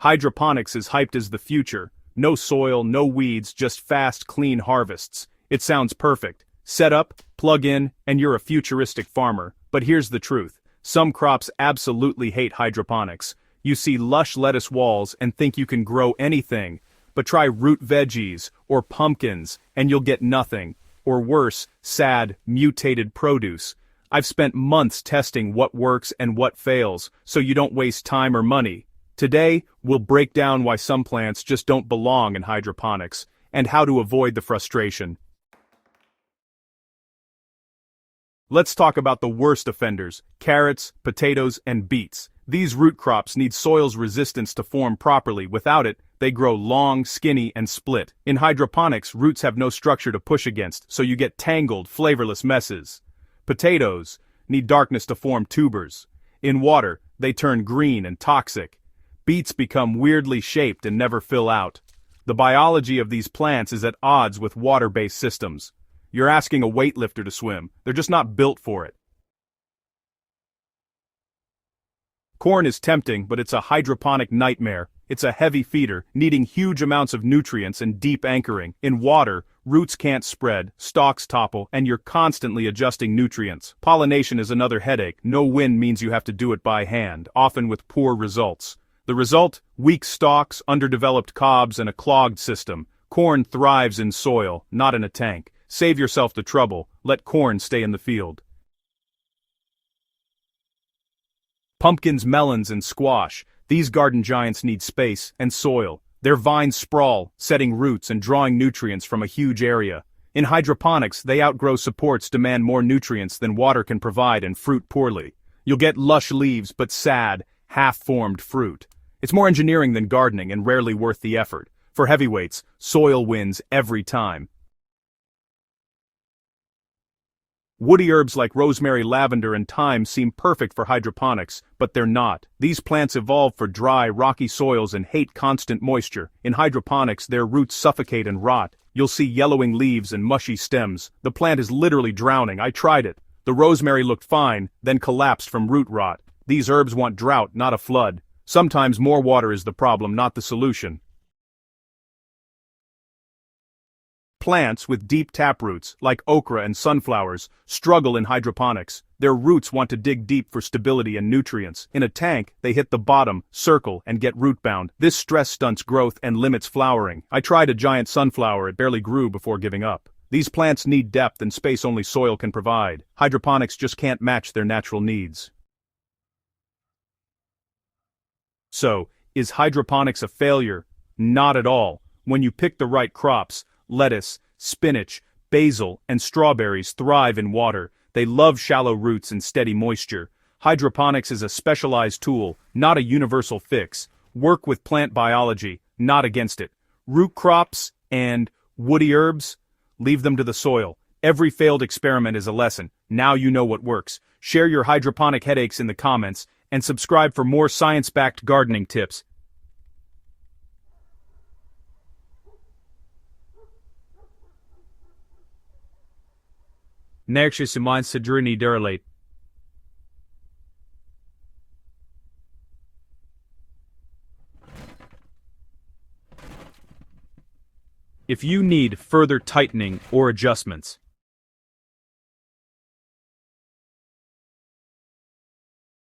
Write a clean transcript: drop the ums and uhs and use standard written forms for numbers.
Hydroponics is hyped as the future. No soil, no weeds, just fast, clean harvests. It sounds perfect. Set up, plug in, and you're a futuristic farmer. But here's the truth. Some crops absolutely hate hydroponics. You see lush lettuce walls and think you can grow anything. But try root veggies, or pumpkins, and you'll get nothing. Or worse, sad, mutated produce. I've spent months testing what works and what fails, so you don't waste time or money. Today, we'll break down why some plants just don't belong in hydroponics, and how to avoid the frustration. Let's talk about the worst offenders: carrots, potatoes, and beets. These root crops need soil's resistance to form properly. Without it, they grow long, skinny, and split. In hydroponics, roots have no structure to push against, so you get tangled, flavorless messes. Potatoes need darkness to form tubers. In water, they turn green and toxic. Beets become weirdly shaped and never fill out. The biology of these plants is at odds with water-based systems. You're asking a weightlifter to swim. They're just not built for it. Corn is tempting, but it's a hydroponic nightmare. It's a heavy feeder, needing huge amounts of nutrients and deep anchoring. In water, roots can't spread, stalks topple, and you're constantly adjusting nutrients. Pollination is another headache. No wind means you have to do it by hand, often with poor results. The result? Weak stalks, underdeveloped cobs, and a clogged system. Corn thrives in soil, not in a tank. Save yourself the trouble. Let corn stay in the field. Pumpkins, melons, and squash. These garden giants need space and soil. Their vines sprawl, setting roots and drawing nutrients from a huge area. In hydroponics, they outgrow supports, demand more nutrients than water can provide, and fruit poorly. You'll get lush leaves but sad, half-formed fruit. It's more engineering than gardening and rarely worth the effort. For heavyweights, soil wins every time. Woody herbs like rosemary, lavender, and thyme seem perfect for hydroponics, but they're not. These plants evolve for dry, rocky soils and hate constant moisture. In hydroponics, their roots suffocate and rot. You'll see yellowing leaves and mushy stems. The plant is literally drowning. I tried it. The rosemary looked fine, then collapsed from root rot. These herbs want drought, not a flood. Sometimes more water is the problem, not the solution. Plants with deep taproots, like okra and sunflowers, struggle in hydroponics. Their roots want to dig deep for stability and nutrients. In a tank, they hit the bottom, circle, and get root-bound. This stress stunts growth and limits flowering. I tried a giant sunflower, it barely grew before giving up. These plants need depth and space only soil can provide. Hydroponics just can't match their natural needs. So, is hydroponics a failure? Not at all. When you pick the right crops, lettuce, spinach, basil, and strawberries thrive in water. They love shallow roots and steady moisture. Hydroponics is a specialized tool, not a universal fix. Work with plant biology, not against it. Root crops and woody herbs? Leave them to the soil. Every failed experiment is a lesson. Now you know what works. Share your hydroponic headaches in the comments, and subscribe for more science-backed gardening tips. Nergens in mijn journey derlate. If you need further tightening or adjustments,